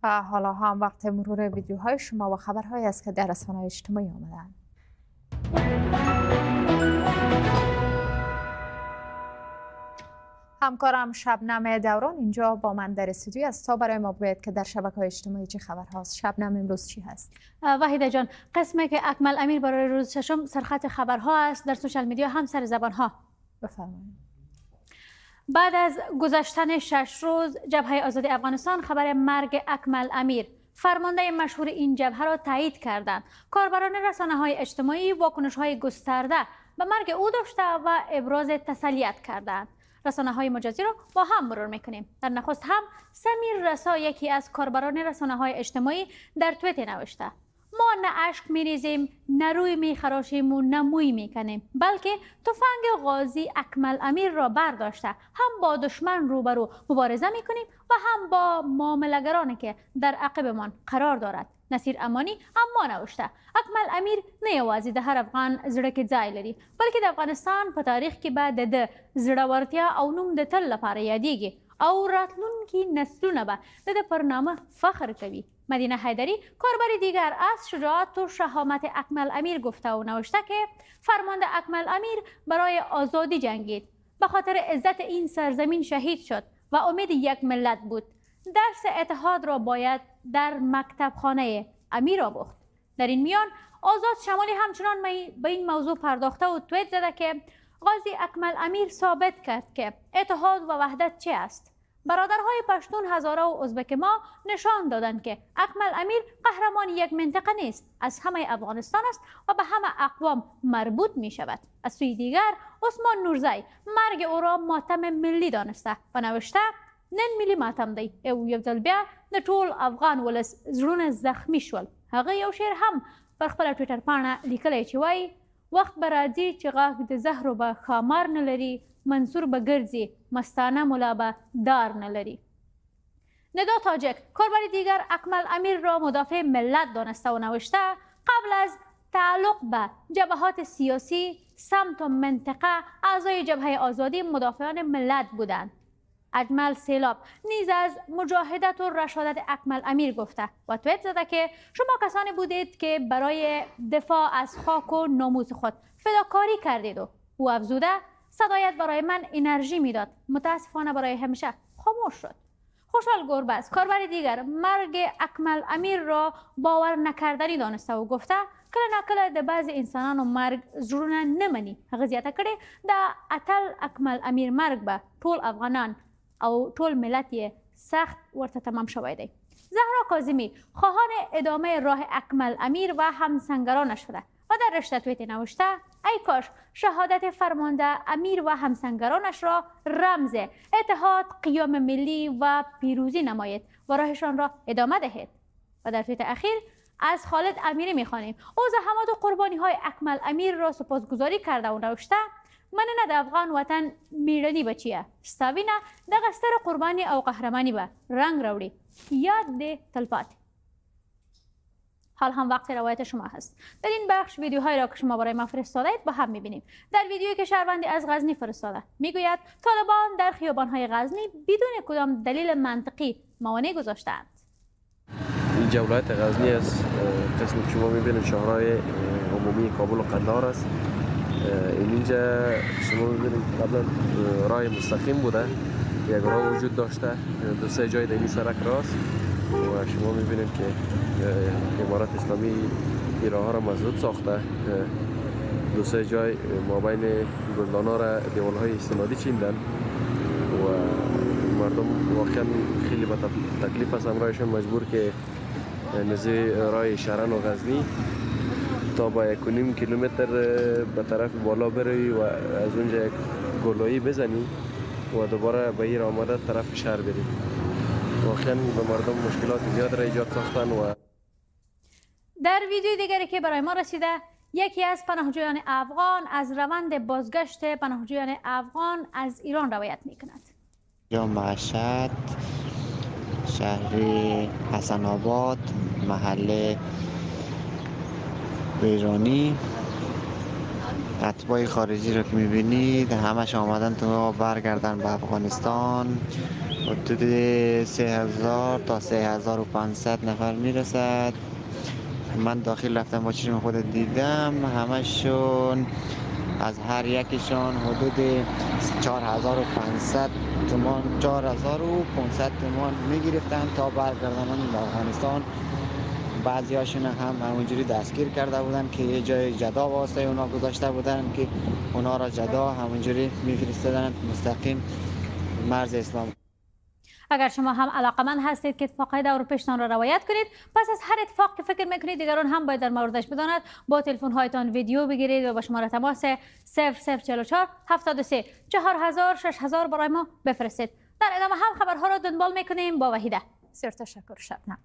حالا هم وقت مرور ویدیوهای شما و خبرهایی است که در رسانه‌های اجتماعی آمدند. همکارم شبنم دوران اینجا با من در استودیو است تا برای ما بگوید که در شبکه‌های اجتماعی چه خبرهاست. شبنم، امروز چی هست؟ وحیده جان، قسمی که اکمل امیر برای روز ششم سرخط خبرها است، در سوشال میدیا هم سر زبانها. بفرمایید. بعد از گذشتن 6 روز جبهه آزادی افغانستان خبر مرگ اکمل امیر، فرمانده مشهور این جبهه را تایید کردند. کاربران رسانه‌های اجتماعی واکنش‌های گسترده به مرگ او داشته و ابراز تسلیت کردند. رسانه‌های مجازی را با هم مرور می‌کنیم. در نخست هم سمیر رسا، یکی از کاربران رسانه‌های اجتماعی، در توییتر نوشته: ما نه اشک میریزیم، نه روی میخراشیم و نه موی میکنیم، بلکه تفنگ غازی اکمل امیر را برداشته هم با دشمن روبرو مبارزه میکنیم و هم با معامله‌گرانی که در عقبمان قرار دارد. نصیر امانی اما نوشته: اکمل امیر نه یوازې د هر افغان زړه کې ځای لري، بلکې د افغانستان په تاریخ کې به د ده زړورتیا او نوم د تل لپاره یادیږي او راتلونکي نسلونه به د ده پر نامه فخر کوي. مدینه حیدری، کاربر دیگر، از شجاعت و شهامت اکمل امیر گفته و نوشته که فرمانده اکمل امیر برای آزادی جنگید، به خاطر عزت این سرزمین شهید شد و امید یک ملت بود. درس اتحاد را باید در مکتب خانه امیر آموخت. در این میان آزاد شمالی همچنان به این موضوع پرداخته و توییت زده که غازی اکمل امیر ثابت کرد که اتحاد و وحدت چه است. برادرهای پشتون، هزاره و ازبک ما نشان دادند که اکمل امیر قهرمان یک منطقه نیست، از همه افغانستان است و به همه اقوام مربوط می شود. از سوی دیگر عثمان نورزی مرگ او را ماتم ملی دانسته و نوشته: نن ملي ماتم دی او یو ځل بیا د ټول افغان ولس زړونه زخمی شول. هغه یو شعر هم پر خپل ټویټر پاڼه لیکلی چې وایي: وخت به راځي چې غاښ د زهرو به ښامار نه لري، منصور به ګرځي مستانه ملا به دار نه لري. ندا تاجک، کاربر دیگر، اکمل امیر را مدافع ملت دانسته و نوشته: قبل از تعلق به جبهات سیاسی سمت و منطقه اعضای جبهه آزادی مدافعان ملت بودند. اجمل سیلاب نیز از مجاهدت و رشادت اکمل امیر گفته و توییت زده که شما کسانی بودید که برای دفاع از خاک و ناموس خود فداکاری کردید. و او افزوده: صدایت برای من انرژی میداد، متاسفانه برای همیشه خاموش شد. خوشحال گربز، کاربر دیگر، مرگ اکمل امیر را باور نکردنی دانسته و گفته: کله نکله د بعض انسانانو مرگ زړونه نه مني. هغه زیاته کړې: د اتل اکمل امیر مرگ به ټول افغانان او ټول ملت یې سخت ورته تمام شوی دی. زهرا کاظمی، خواهان ادامه راه اکمل امیر و همسنگرانش شده و در رشته توییت نوشته: ای کاش شهادت فرمانده امیر و همسنگرانش را رمز اتحاد، قیام ملی و پیروزی نمایید و راهشان را ادامه دهید. و در توییت اخیر از خالد امیری میخوانیم: او زحمات و قربانی های اکمل امیر را سپاسگزاری کرده و نوشته: مننه د افغان وطن میړني بچیه، ستا وینه دغه ستره قرباني او قهرمانی به رنگ راوړي، یاد دې تلپاتې. حال هم وقت روایت شما هست. در این بخش ویدیوهایی را که شما برای ما فرستادید با هم میبینیم. در ویدیویی که شهروندی از غزنی فرستاده میگوید طالبان در خیابانهای غزنی بدون کدام دلیل منطقی موانع گذاشتند. اینجا ولایت غزنی است. قسمی که شما میبینید شهرهای عمومی کابل و قندهار است. اینجا شما میبینید قبلا راه مستقیم بوده، یک راه وجود داشته، دو سه جای در این سرک راست و شما میبینید که امارت اسلامی این راه ها را مسدود ساخته. دو سه جای مابین گلدان ها را دیوال های استنادی چیندن و مردم واقعا خیلی با تکلیف است. همراهشان مجبور که نزدیک راه شرن و غزنی تا با 1.5 کیلومتر به طرف بالا بروی و از اونجا یک گلایی بزنی و دوباره به این آمده طرف شهر بری. واقعا به مردم مشکلات زیاد را ایجاد ساختن. و در ویدیو دیگری که برای ما رسیده، یکی از پناهجویان افغان از روند بازگشت پناهجویان افغان از ایران روایت می کند. یا مشهد، شهر حسن آباد، محله ایرانی، اتباع خارجی رو که میبینید همش آمدن تو برگردن به افغانستان حدود 3000 تا 3500 نفر میرسد. من داخل رفتم با چشم خود دیدم، همشون از هر یکشون حدود 4500 تومان 4500 تومان میگرفتن تا برگردانن به افغانستان. بعضی هاشون هم همونجوری دستگیر کرده بودن که یه جای جدا واسه اونا گذاشته بودن که اونا را جدا همونجوری میفرستادن مستقیم مرز اسلام. اگر شما هم علاقمند هستید که اتفاقهای دور پیشتان را روایت کنید، پس از هر اتفاق که فکر میکنید دیگران هم باید در موردش بداند، با تلفن هایتان ویدیو بگیرید و با شماره تماس 0044 73 4000 6000 برای ما بفرستید. در ادامه هم خبرها را دنبال میکنیم با وحیده. بسیار تشکر شبنم.